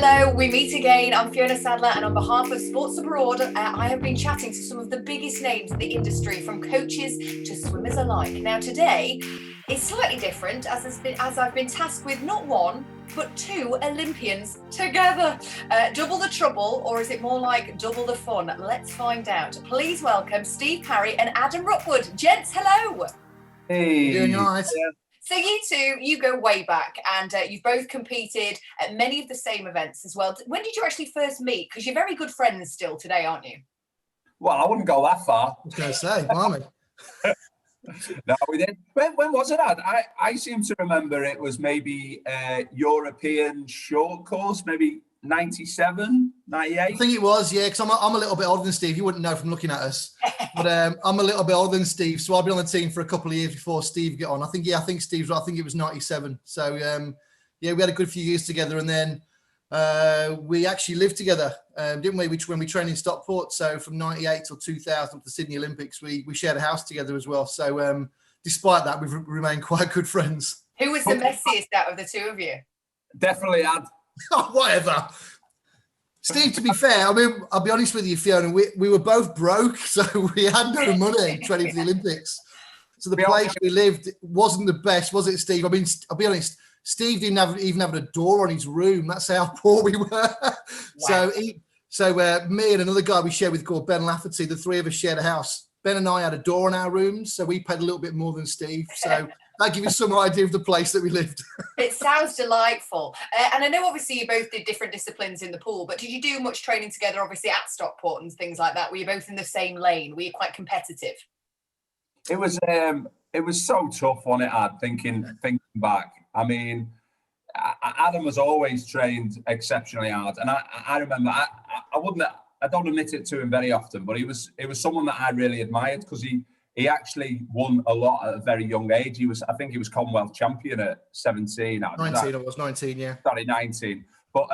Hello, we meet again. I'm Fiona Sadler, and on behalf of Sports Abroad, I have been chatting to some of the biggest names in the industry, from coaches to swimmers alike. Now, today is slightly different, as I've been tasked with not one, but two Olympians together. Double the trouble, or is it more like double the fun? Let's find out. Please welcome Steve Parry and Adam Ruckwood. Gents, hello. Hey. Doing all right. So you two, you go way back, and you've both competed at many of the same events as well. When did you actually first meet? Because you're very good friends still today, aren't you? Well, I wouldn't go that far. I was going to say, blimey. No, we didn't. When was it? I seem to remember it was maybe European short course, maybe 97, 98. I think it was, yeah, because I'm a little bit older than Steve. You wouldn't know from looking at us. But I'm a little bit older than Steve, so I've been on the team for a couple of years before Steve got on. I think Steve's right. I think it was 97. So, yeah, we had a good few years together, and then we actually lived together, didn't we? When we trained in Stockport. So from 98 till 2000 to the Sydney Olympics, we shared a house together as well. So despite that, we've remained quite good friends. Who was the messiest out of the two of you? Definitely had. Whatever. Steve, to be fair, I mean, I'll be honest with you, Fiona, we were both broke, so we had no money training for the Olympics. So the place we lived wasn't the best, was it, Steve? I mean, I'll be honest, Steve didn't even have a door on his room. That's how poor we were. Wow. So me and another guy we shared with called Ben Lafferty, the three of us shared a house. Ben and I had a door in our rooms, so we paid a little bit more than Steve. So that gives you some idea of the place that we lived. It sounds delightful. And I know obviously you both did different disciplines in the pool, but did you do much training together, obviously at Stockport and things like that? Were you both in the same lane? Were you quite competitive? It was so tough on it, Ad, thinking back. I mean, Adam was always trained exceptionally hard. And I remember, I don't admit it to him very often, but it was someone that I really admired, because he actually won a lot at a very young age. I think he was Commonwealth Champion at 17. 19, I was 19, yeah. Sorry, 19. But,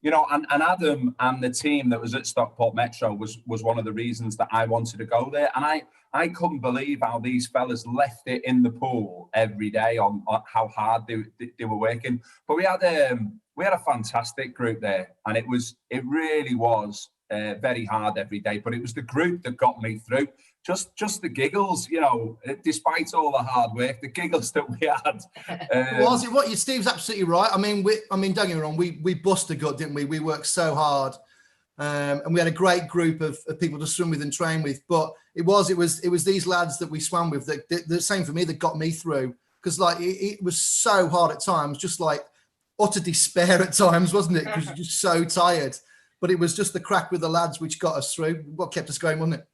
you know, and Adam and the team that was at Stockport Metro was one of the reasons that I wanted to go there. And I couldn't believe how these fellas left it in the pool every day on how hard they were working. But we had a fantastic group there, and it really was very hard every day. But it was the group that got me through. Just the giggles, you know, despite all the hard work, the giggles that we had. Was it what? Steve's absolutely right. I mean, don't get me wrong, we bust a gut, didn't we? We worked so hard, and we had a great group of people to swim with and train with. But it was these lads that we swam with that the same for me, that got me through, because like it was so hard at times, just like utter despair at times, wasn't it? Because you're just so tired. But it was just the crack with the lads which got us through, what kept us going, wasn't it?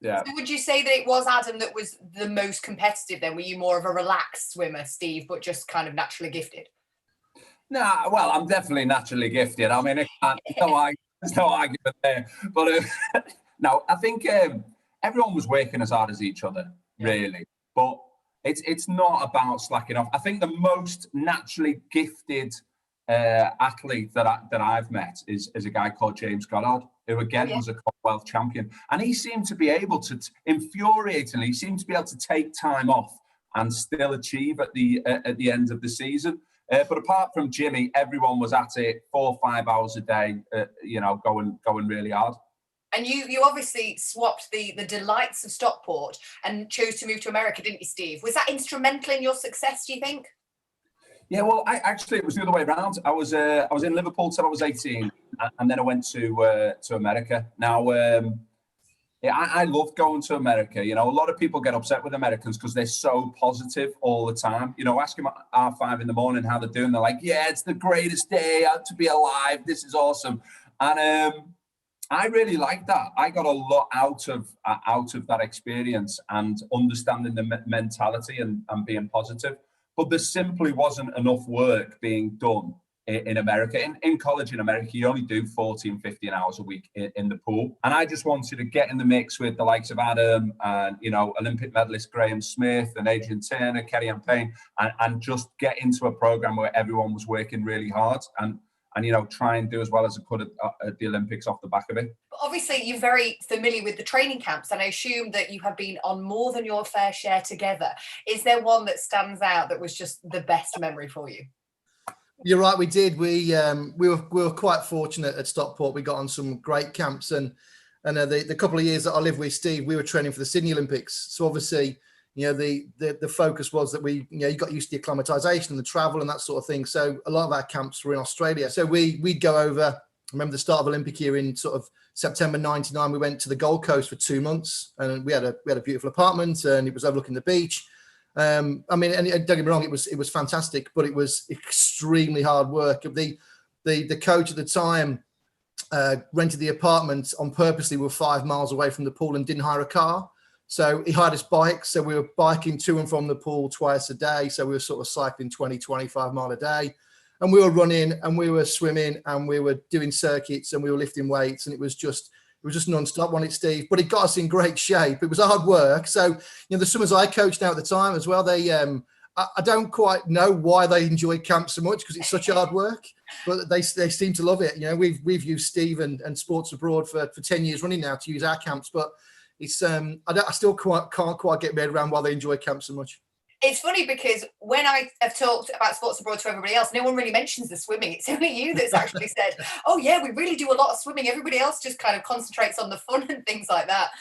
Yeah. So would you say that it was Adam that was the most competitive then? Were you more of a relaxed swimmer, Steve, but just kind of naturally gifted? No, well, I'm definitely naturally gifted. I mean, there's no argument there. But no, I think everyone was working as hard as each other, really. But it's not about slacking off. I think the most naturally gifted athlete that I've met is a guy called James Goddard, who again was a Commonwealth champion, and he seemed to be able to, infuriatingly, he seemed to be able to take time off and still achieve at the end of the season. But apart from Jimmy, everyone was at it 4 or 5 hours a day, you know, going really hard. And you obviously swapped the delights of Stockport and chose to move to America, didn't you, Steve? Was that instrumental in your success, do you think? Yeah, well, it was the other way around. I was in Liverpool till I was 18, and then I went to America. Now, I loved going to America. You know, a lot of people get upset with Americans because they're so positive all the time. You know, ask them at R5 in the morning how they're doing. They're like, yeah, it's the greatest day to be alive. This is awesome. And I really liked that. I got a lot out of that experience and understanding the mentality and being positive. But there simply wasn't enough work being done in America. In college in America, you only do 14, 15 hours a week in the pool. And I just wanted to get in the mix with the likes of Adam and, you know, Olympic medalist Graham Smith and Adrian Turner, Kerry-Ann Payne, and just get into a program where everyone was working really hard and you know, try and do as well as I could at the Olympics off the back of it. Obviously, you're very familiar with the training camps, and I assume that you have been on more than your fair share together. Is there one that stands out that was just the best memory for you? You're right, we did. We were quite fortunate at Stockport. We got on some great camps, and the couple of years that I lived with Steve, we were training for the Sydney Olympics. So obviously, the focus was that you got used to the acclimatization and the travel and that sort of thing. So a lot of our camps were in Australia. So we'd go over. I remember the start of Olympic year in sort of September '99. We went to the Gold Coast for 2 months, and we had a beautiful apartment, and it was overlooking the beach. And don't get me wrong, it was fantastic, but it was extremely hard work. The coach at the time rented the apartment on purposely. We were 5 miles away from the pool and didn't hire a car. So he hired his bike. So we were biking to and from the pool twice a day. So we were sort of cycling 20, 25 mile a day. And we were running and we were swimming and we were doing circuits and we were lifting weights. And it was just non-stop, wasn't it, Steve? But it got us in great shape. It was hard work. So, the swimmers I coached now at the time as well, they, I don't quite know why they enjoy camp so much because it's such hard work, but they seem to love it. We've used Steve and Sports Abroad for 10 years running now to use our camps, but it's, I still can't quite get my head around why they enjoy camp so much. It's funny because when I have talked about Sports Abroad to everybody else, no one really mentions the swimming. It's only you that's actually said, oh yeah, we really do a lot of swimming. Everybody else just kind of concentrates on the fun and things like that.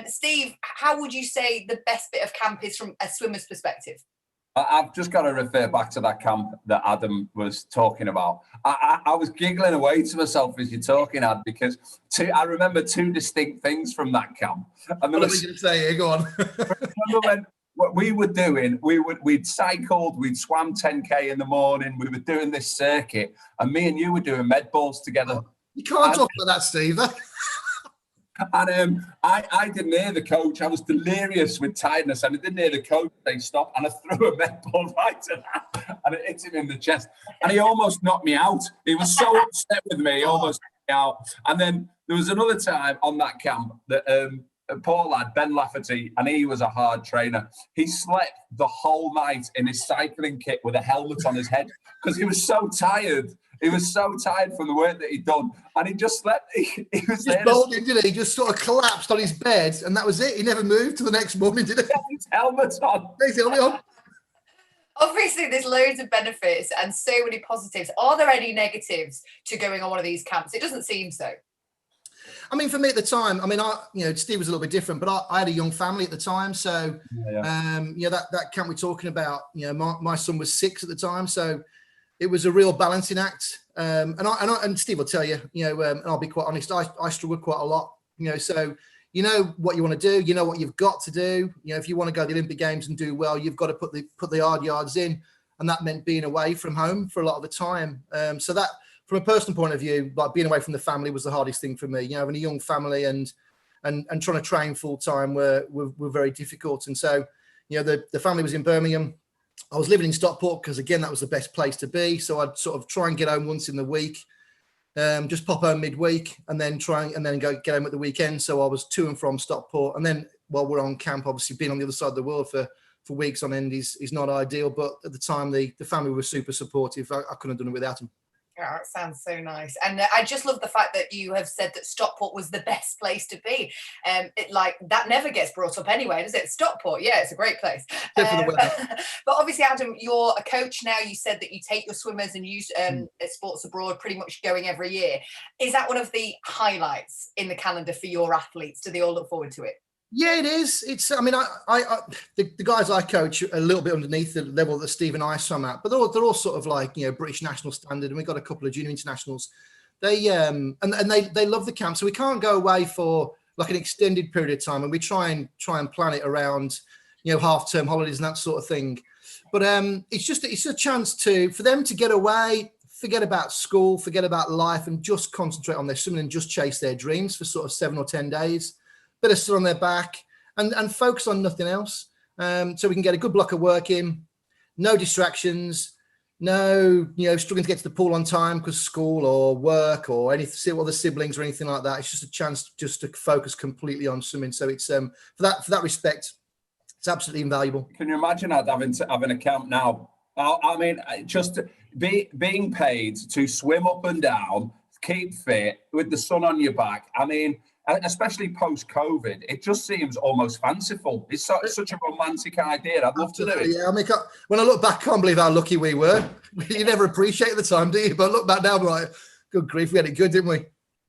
Steve, how would you say the best bit of camp is from a swimmer's perspective? I've just got to refer back to that camp that Adam was talking about. I was giggling away to myself as you're talking, Ad, because I remember 2 distinct things from that camp. And what are we going to say here? Go on. Remember when what we were doing, we'd cycled, we'd swam 10K in the morning, we were doing this circuit, and me and you were doing med balls together. You can't talk about that, Steve. And I didn't hear the coach. I was delirious with tiredness, and I didn't hear the coach say stop. And I threw a med ball right to that, and it hit him in the chest. And he almost knocked me out. He was so upset with me, he almost knocked me out. And then there was another time on that camp that a poor lad, Ben Lafferty, and he was a hard trainer. He slept the whole night in his cycling kit with a helmet on his head because he was so tired. He was so tired from the work that he'd done, and he just slept. He was there. Bolted, didn't he? He just sort of collapsed on his bed, and that was it. He never moved to the next morning, did he? His helmet on. His helmet on. Obviously, there's loads of benefits and so many positives. Are there any negatives to going on one of these camps? It doesn't seem so. I mean, for me at the time, Steve was a little bit different, but I had a young family at the time. So, that camp we're talking about, my son was 6 at the time. So it was a real balancing act. And Steve will tell you, and I'll be quite honest, I struggled quite a lot, so you know what you want to do, you know what you've got to do. If you want to go to the Olympic Games and do well, you've got to put the hard yards in. And that meant being away from home for a lot of the time. So that, from a personal point of view, like being away from the family was the hardest thing for me. Having a young family and trying to train full time were very difficult. And so, the family was in Birmingham. I was living in Stockport because, again, that was the best place to be. So I'd sort of try and get home once in the week, just pop home midweek, and then get home at the weekend. So I was to and from Stockport, and then while we're on camp, obviously being on the other side of the world for weeks on end is not ideal. But at the time, the family was super supportive. I couldn't have done it without them. Oh, that sounds so nice. And I just love the fact that you have said that Stockport was the best place to be. That never gets brought up anyway, does it? Stockport, yeah, it's a great place. But obviously, Adam, you're a coach now. You said that you take your swimmers and use Sports Abroad pretty much going every year. Is that one of the highlights in the calendar for your athletes? Do they all look forward to it? Yeah, it is. It's. I mean, the guys I coach are a little bit underneath the level that Steve and I swam at, but they're all sort of like British national standard, and we've got a couple of junior internationals. They and they love the camp, so we can't go away for like an extended period of time, and we try and plan it around half-term holidays and that sort of thing. But it's a chance for them to get away, forget about school, forget about life, and just concentrate on their swimming and just chase their dreams for sort of 7 or 10 days. Bit of sun on their back and focus on nothing else. So we can get a good block of work in, no distractions, no, struggling to get to the pool on time because school or work or anything, other siblings or anything like that. It's just a chance just to focus completely on swimming. So it's for that respect, it's absolutely invaluable. Can you imagine having a camp now? I mean, just being paid to swim up and down, keep fit with the sun on your back. I mean, especially post-COVID, it just seems almost fanciful. It's such a romantic idea. I'd love to do it. Yeah, I mean, when I look back, I can't believe how lucky we were. You never appreciate the time, do you? But look back now, I'm like, good grief, we had it good, didn't we?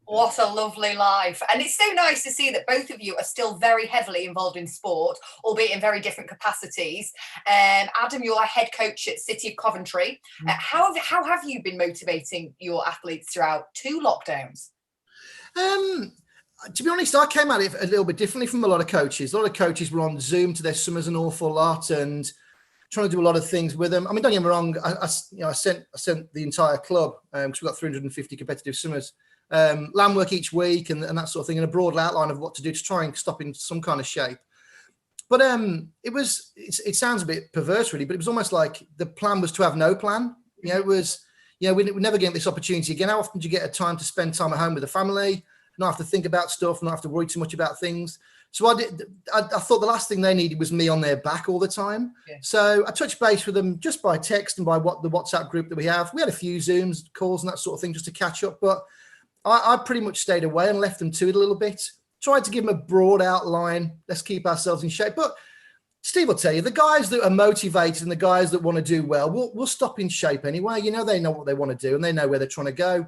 What a lovely life. And it's so nice to see that both of you are still very heavily involved in sport, albeit in very different capacities. Adam, you're a head coach at City of Coventry. How have you been motivating your athletes throughout 2 lockdowns? To be honest, I came at it a little bit differently from a lot of coaches. A lot of coaches were on Zoom to their summers an awful lot and trying to do a lot of things with them. I mean, don't get me wrong, I sent the entire club, because we've got 350 competitive summers, land work each week and that sort of thing, and a broad outline of what to do to try and stop in some kind of shape. But it sounds a bit perverse really, but it was almost like the plan was to have no plan. It was, we never get this opportunity again. How often do you get a time to spend time at home with the family, not have to think about stuff, not have to worry too much about things? So I thought the last thing they needed was me on their back all the time. Yeah. So I touched base with them just by text and by the WhatsApp group that we have. We had a few Zooms, calls and that sort of thing just to catch up, but I pretty much stayed away and left them to it a little bit. Tried to give them a broad outline. Let's keep ourselves in shape. But Steve will tell you, the guys that are motivated and the guys that want to do well, will stop in shape anyway. They know what they want to do and they know where they're trying to go.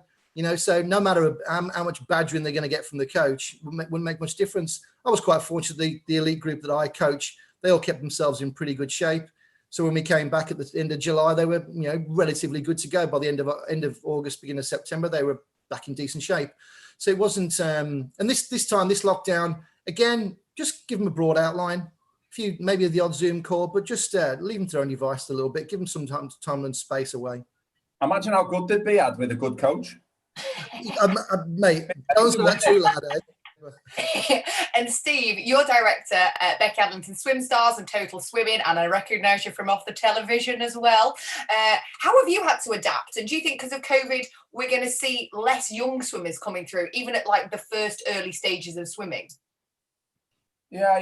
So no matter how much badgering they're going to get from the coach, wouldn't make much difference. I was quite fortunate. The elite group that I coach, they all kept themselves in pretty good shape. So when we came back at the end of July, they were, relatively good to go. By the end of August, beginning of September, they were back in decent shape. So it wasn't, and this time, this lockdown, again, just give them a broad outline, maybe the odd Zoom call, but just leave them to their own device a little bit, give them some time and space away. Imagine how good they'd be had with a good coach. Mate, don't say that too loud, eh? And Steve, you're director at Becky Adlington Swim Stars and Total Swimming, and I recognise you from off the television as well. How have you had to adapt? And do you think because of COVID, we're going to see less young swimmers coming through, even at like the first early stages of swimming? Yeah,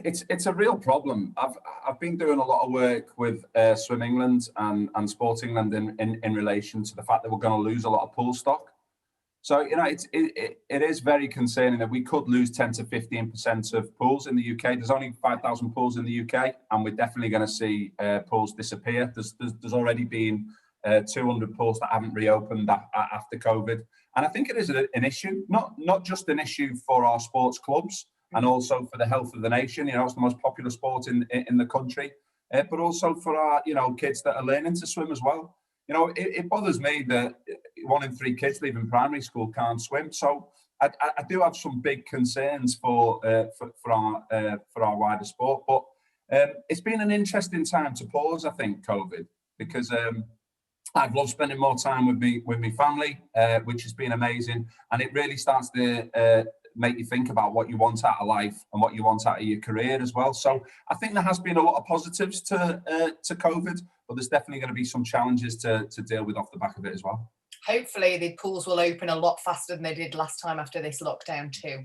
it's a real problem. I've been doing a lot of work with Swim England and Sport England in relation to the fact that we're going to lose a lot of pool stock. So, it is very concerning that we could lose 10 to 15% of pools in the UK. There's only 5,000 pools in the UK, and we're definitely going to see pools disappear. There's already been 200 pools that haven't reopened after COVID. And I think it is an issue, not just an issue for our sports clubs and also for the health of the nation. It's the most popular sport in the country, but also for our, kids that are learning to swim as well. It bothers me that 1 in 3 kids leaving primary school can't swim. So I do have some big concerns for our wider sport. But it's been an interesting time to pause, I think, COVID, because I've loved spending more time with my family, which has been amazing, and it really starts to make you think about what you want out of life and what you want out of your career as well. So I think there has been a lot of positives to COVID, but there's definitely going to be some challenges to deal with off the back of it as well. Hopefully the pools will open a lot faster than they did last time after this lockdown too.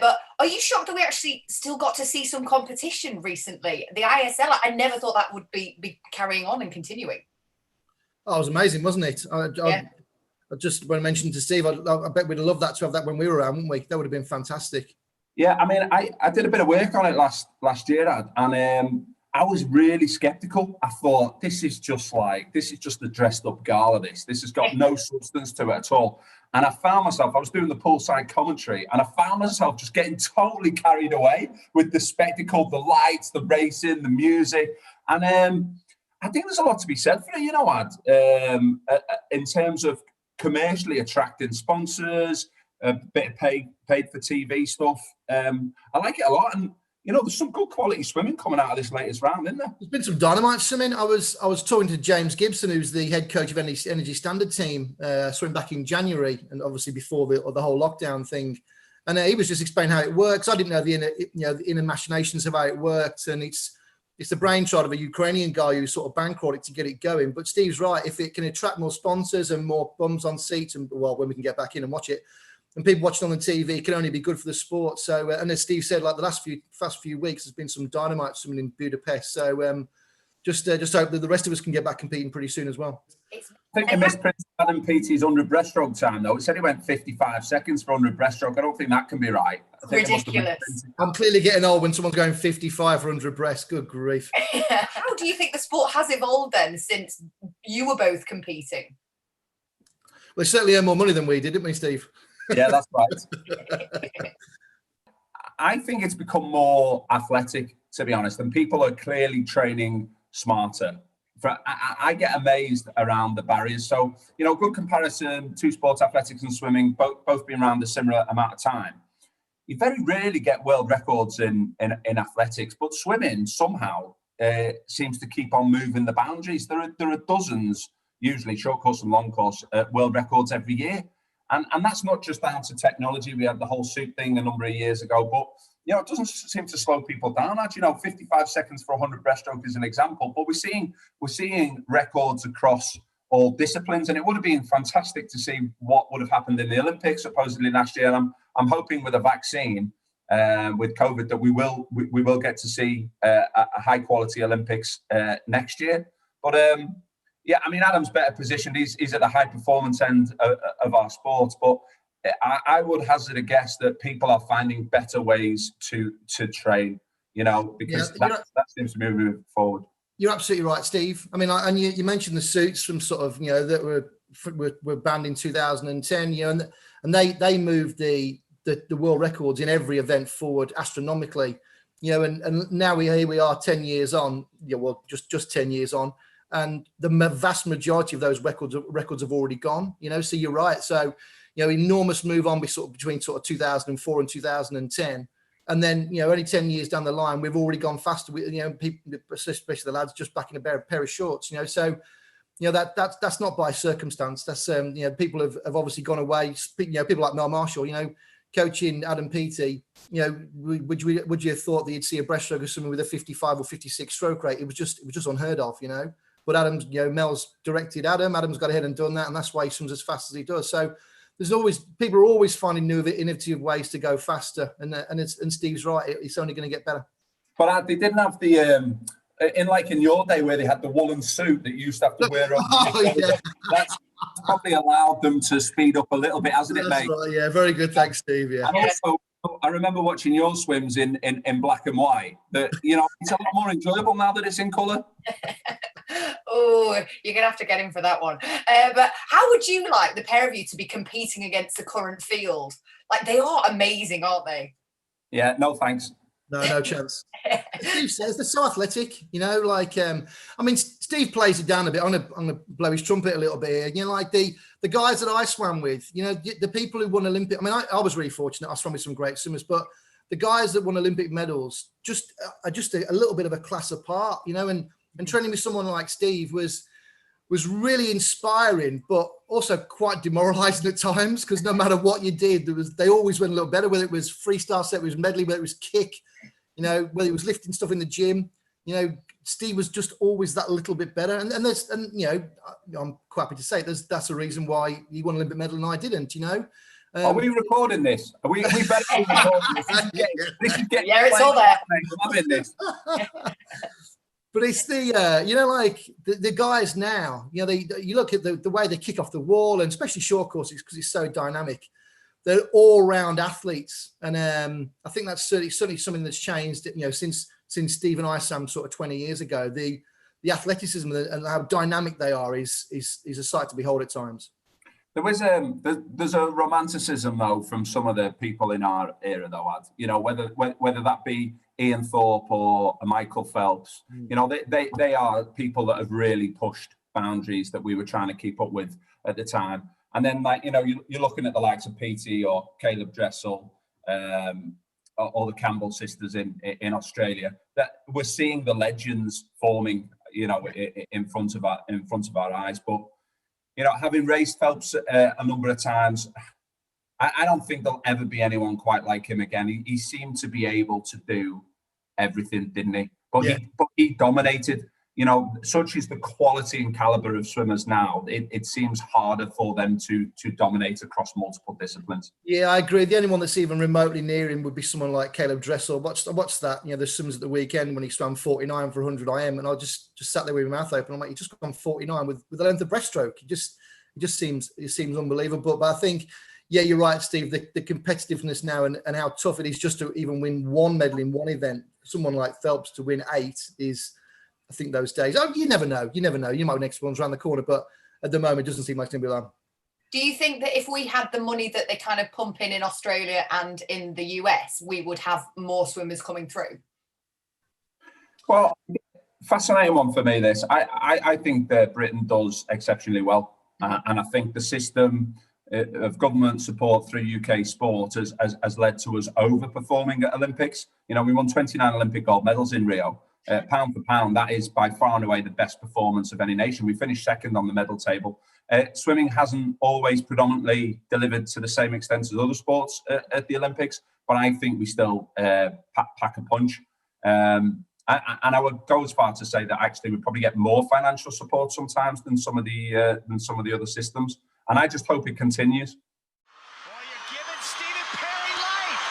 But are you shocked that we actually still got to see some competition recently? The ISL, I never thought that would be carrying on and continuing. Oh, it was amazing, wasn't it? I just when I mentioned to Steve, I bet we'd have loved that to have that when we were around, wouldn't we? That would have been fantastic. Yeah, I mean, I did a bit of work on it last year, and I was really skeptical. I thought this is just a dressed up gala. This has got no substance to it at all. And I found myself, I was doing the poolside commentary, and I found myself just getting totally carried away with the spectacle, the lights, the racing, the music, and I think there's a lot to be said for it, Ad, in terms of commercially attracting sponsors, a bit of paid for TV stuff. I like it a lot, and there's some good quality swimming coming out of this latest round, isn't there? There's been some dynamite swimming. I was talking to James Gibson, who's the head coach of Energy Standard team, swimming back in January, and obviously before the whole lockdown thing. And he was just explaining how it works. I didn't know the inner machinations of how it worked, and it's the brainchild of a Ukrainian guy who sort of bankrolled it to get it going. But Steve's right. If it can attract more sponsors and more bums on seats, and when we can get back in and watch it, and people watching on the TV, it can only be good for the sport. So, and as Steve said, like the last few weeks, there's been some dynamite swimming in Budapest. So, just hope that the rest of us can get back competing pretty soon as well. think we missed Prince Adam Petey's 100 breaststroke time, though. It said he went 55 seconds for 100 breaststroke. I don't think that can be right. I think Ridiculous. I'm clearly getting old when someone's going 55 for 100 breast. Good grief. How do you think the sport has evolved then since you were both competing? Well, they certainly earned more money than we did, didn't we, Steve? Yeah, that's right. I think it's become more athletic, to be honest, and people are clearly training smarter. I get amazed around the barriers. So, you know, good comparison to sports athletics and swimming, both being around a similar amount of time. You very rarely get world records in athletics, but swimming somehow seems to keep on moving the boundaries. There are dozens, usually short course and long course, world records every year. And that's not just down to technology. We had the whole suit thing a number of years ago, but you know, it doesn't seem to slow people down. Actually, you know, 55 seconds for 100 breaststroke is an example, but we're seeing records across all disciplines, and it would have been fantastic to see what would have happened in the Olympics supposedly last year. And I'm hoping with a vaccine, with COVID, that we will get to see a high quality Olympics next year. But yeah, I mean, Adam's better positioned. He's at the high performance end of our sport, but I would hazard a guess that people are finding better ways to train, you know, because that seems to be moving forward. You're absolutely right, Steve. I mean, and you mentioned the suits from sort of, you know, that were banned in 2010, you know, and they moved the world records in every event forward astronomically, you know, and now here we are 10 years on, yeah, well, just 10 years on, and the vast majority of those records have already gone, you know, so you're right. So, you know, enormous move on between 2004 and 2010. And then, you know, only 10 years down the line, we've already gone faster. You know, people, especially the lads, just back in a pair of shorts, you know. So, you know, that's not by circumstance. That's, you know, people have obviously gone away. You know, people like Mel Marshall, you know, coaching Adam Peaty, you know, would you have thought that you'd see a breaststroke of someone with a 55 or 56 stroke rate? It was just unheard of, you know. But Adam's, you know, Mel's directed Adam's got ahead and done that, and that's why he swims as fast as he does. So people are always finding new innovative ways to go faster, and Steve's right, it's only going to get better. But they didn't have the in your day where they had the woolen suit that you used to have to wear on. Oh, yeah. That's probably allowed them to speed up a little bit, hasn't it, mate? Right, yeah, very good, thanks, Steve. Yeah. And also, I remember watching your swims in black and white. That, you know, it's a lot more enjoyable now that it's in colour. Oh, you're going to have to get him for that one. But how would you like the pair of you to be competing against the current field? Like, they are amazing, aren't they? Yeah, no thanks. No chance. Steve says they're so athletic, you know, like, I mean, Steve plays it down a bit. I'm going to blow his trumpet a little bit here. You know, like the guys that I swam with, you know, the people who won Olympic, I mean, I was really fortunate. I swam with some great swimmers, but the guys that won Olympic medals are just a little bit of a class apart, you know, and training with someone like Steve was really inspiring, but also quite demoralizing at times, because no matter what you did, they always went a little better, whether it was freestyle set, whether it was medley, whether it was kick, you know, whether it was lifting stuff in the gym, you know, Steve was just always that little bit better. And you know, I'm quite happy to say that's a reason why he won an Olympic medal and I didn't, you know. Are we recording this? We better be recording this. This is getting it's all there. I'm in this. But it's the, you know, like the guys now, you know, you look at the way they kick off the wall, and especially short courses, because it's so dynamic. They're all-round athletes, and I think that's certainly something that's changed, you know, since Steve and I swam sort of 20 years ago. The athleticism and how dynamic they are is a sight to behold at times. There's a romanticism though from some of the people in our era though, you know, whether that be Ian Thorpe or Michael Phelps, you know, they are people that have really pushed boundaries that we were trying to keep up with at the time. And then, like, you know, you're looking at the likes of PT or Caleb Dressel, or the Campbell sisters in Australia, that we're seeing the legends forming, you know, in front of our eyes. But, you know, having raced Phelps a number of times, I don't think there'll ever be anyone quite like him again. He seemed to be able to do everything, didn't he? But he dominated. you know, such is the quality and caliber of swimmers now, it seems harder for them to dominate across multiple disciplines. Yeah, I agree. The only one that's even remotely near him would be someone like Caleb Dressel. What's that? You know, there's swimmers at the weekend when he swam 49 for 100 IM, and I just sat there with my mouth open. I'm like, he just gone 49 with the length of breaststroke. It just seems unbelievable. But I think, yeah, you're right, Steve. The competitiveness now and how tough it is just to even win one medal in one event. Someone like Phelps to win 8 is, I think, those days. Oh, you never know. You might win next one's around the corner, but at the moment, it doesn't seem like it's going to be long. Do you think that if we had the money that they kind of pump in Australia and in the US, we would have more swimmers coming through? Well, fascinating one for me, this. I think that Britain does exceptionally well. And I think the system of government support through UK sport has led to us overperforming at Olympics. You know, we won 29 Olympic gold medals in Rio. Pound for pound, that is by far and away the best performance of any nation. We finished second on the medal table. Swimming hasn't always predominantly delivered to the same extent as other sports at the Olympics, but I think we still pack a punch. And I would go as far to say that actually we probably get more financial support sometimes than some of the other systems. And I just hope it continues. Well, you're giving Stephen Parry life.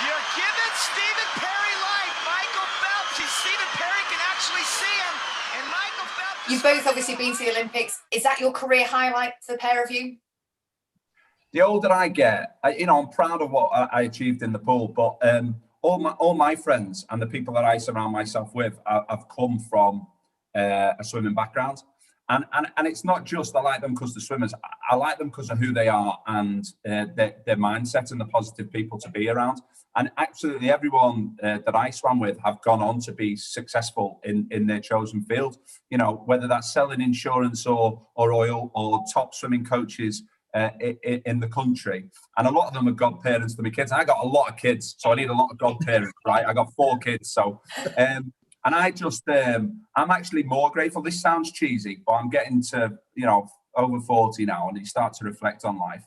You're giving Stephen Parry life. Michael Phelps. Stephen Parry can actually see him. And Michael Phelps. You've both obviously been to the Olympics. Is that your career highlight for the pair of you? The older I get, I'm proud of what I achieved in the pool, but all my friends and the people that I surround myself with have come from a swimming background. And it's not just I like them because they're swimmers. I like them because of who they are and their mindset and the positive people to be around. And absolutely everyone that I swam with have gone on to be successful in their chosen field. You know, whether that's selling insurance or oil or top swimming coaches in the country. And a lot of them are godparents to my kids. I got a lot of kids, so I need a lot of godparents, right? I got 4 kids, so... And I just, I'm actually more grateful. This sounds cheesy, but I'm getting to, over 40 now, and you start to reflect on life.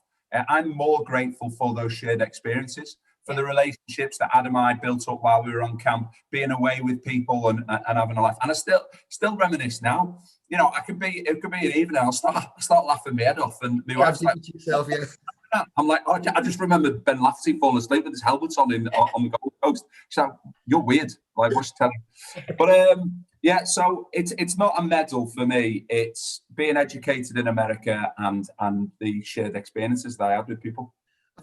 I'm more grateful for those shared experiences, for the relationships that Adam and I built up while we were on camp, being away with people and having a laugh. And I still reminisce now. You know, it could be an evening, I'll start laughing my head off, and my wife's like, I'm like, oh, I just remember Ben Lafferty falling asleep with his helmet on the Gold Coast. She's like, you're weird. Like, what's she telling? But yeah, so it's not a medal for me. It's being educated in America and the shared experiences that I had with people.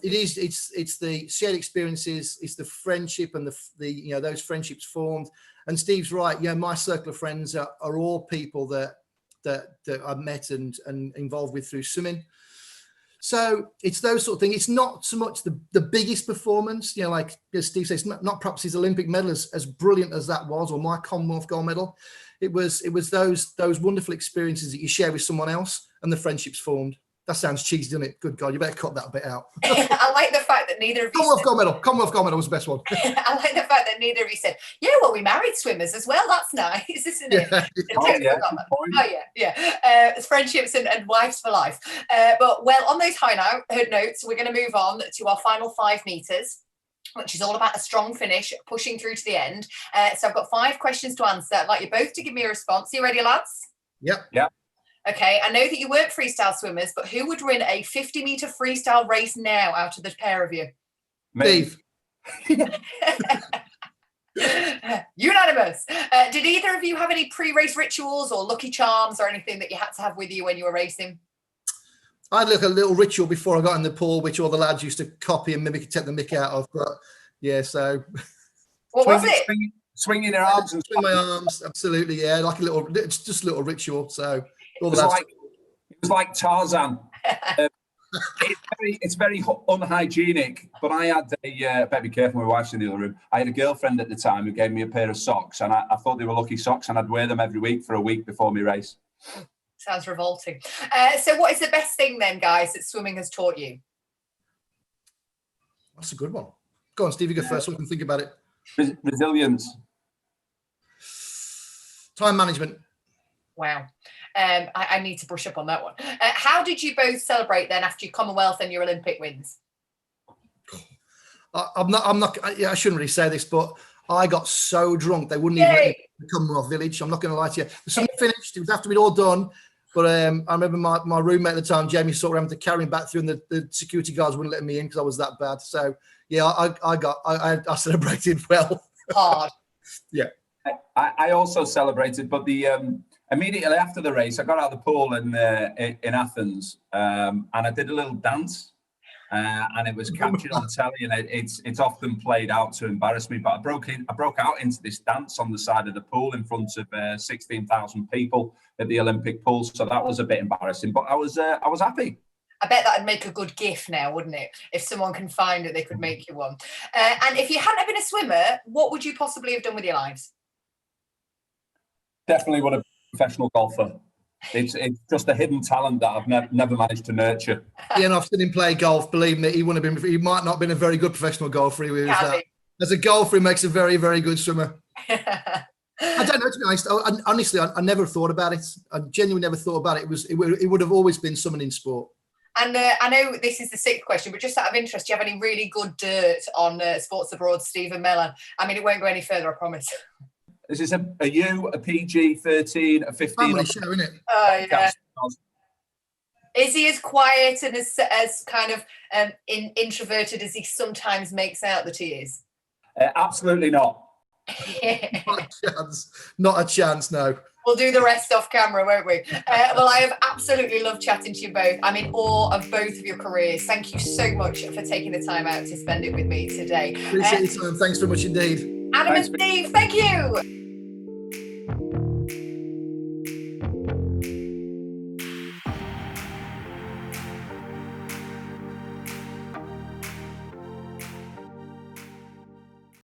It is. It's the shared experiences. It's the friendship and the those friendships formed. And Steve's right. Yeah, my circle of friends are all people that I've met and involved with through swimming. So it's those sort of things. It's not so much the biggest performance, like as Steve says, not perhaps his Olympic medal as brilliant as that was, or my Commonwealth gold medal. It was those wonderful experiences that you share with someone else and the friendships formed. That sounds cheesy, doesn't it? Good God, you better cut that bit out. I like the fact that neither of you Commonwealth gold medal was the best one. I like the fact that neither of you said, yeah, well, we married swimmers as well. That's nice, isn't it? It's friendships and wives for life. But on those high notes, we're going to move on to our final 5 meters, which is all about a strong finish, pushing through to the end. So I've got 5 questions to answer. I'd like you both to give me a response. Are you ready, lads? Yep. Yeah. Okay, I know that you weren't freestyle swimmers, but who would win a 50-meter freestyle race now out of the pair of you? Steve. Unanimous. Did either of you have any pre-race rituals or lucky charms or anything that you had to have with you when you were racing? I had a little ritual before I got in the pool, which all the lads used to copy and mimic and take the mick out of. But yeah, so what was it? Swinging your arms and swing my arms, absolutely, yeah, like just a little ritual. So it was like Tarzan. It's very unhygienic, but I had better be careful, my wife's in the other room. I had a girlfriend at the time who gave me a pair of socks, and I thought they were lucky socks, and I'd wear them every week for a week before my race. Sounds revolting. So what is the best thing then, guys, that swimming has taught you? That's a good one. Go on, Steve, you go first so we can think about it. Resilience. Time management. Wow. I need to brush up on that one. How did you both celebrate then after your Commonwealth and your Olympic wins? I shouldn't really say this, but I got so drunk they wouldn't even let me to the Commonwealth Village. I'm not going to lie to you. The swim finished. It was after we'd all done. But I remember my roommate at the time, Jamie, sort of having to carry him back through, and the security guards wouldn't let me in because I was that bad. So yeah, I celebrated well. Hard. Yeah. I also celebrated, but the immediately after the race, I got out of the pool in Athens, and I did a little dance, and it was captured on telly, and it's often played out to embarrass me. But I broke out into this dance on the side of the pool in front of 16,000 people at the Olympic pool, so that was a bit embarrassing. But I was happy. I bet that'd make a good GIF now, wouldn't it? If someone can find it, they could make you one. And if you hadn't been a swimmer, what would you possibly have done with your lives? Definitely would have been a professional golfer. It's just a hidden talent that I've never managed to nurture. Yeah, and I've seen him play golf. Believe me, he wouldn't have been. He might not have been a very good professional golfer. He was that. As a golfer, he makes a very, very good swimmer. I don't know, to be honest. Honestly, I never thought about it. I genuinely never thought about it. It would have always been someone in sport. And I know this is the sixth question, but just out of interest, do you have any really good dirt on Sports Abroad, Stephen Mellor? I mean, it won't go any further, I promise. Is this a U, a PG, 13, a 15? Family show, isn't it? Oh, yeah. Is he as quiet and as kind of introverted as he sometimes makes out that he is? Absolutely not. Not a chance, no. We'll do the rest off camera, won't we? Well, I have absolutely loved chatting to you both. I'm in awe of both of your careers. Thank you so much for taking the time out to spend it with me today. Appreciate your time. Thanks very much indeed. Adam and Steve, thank you.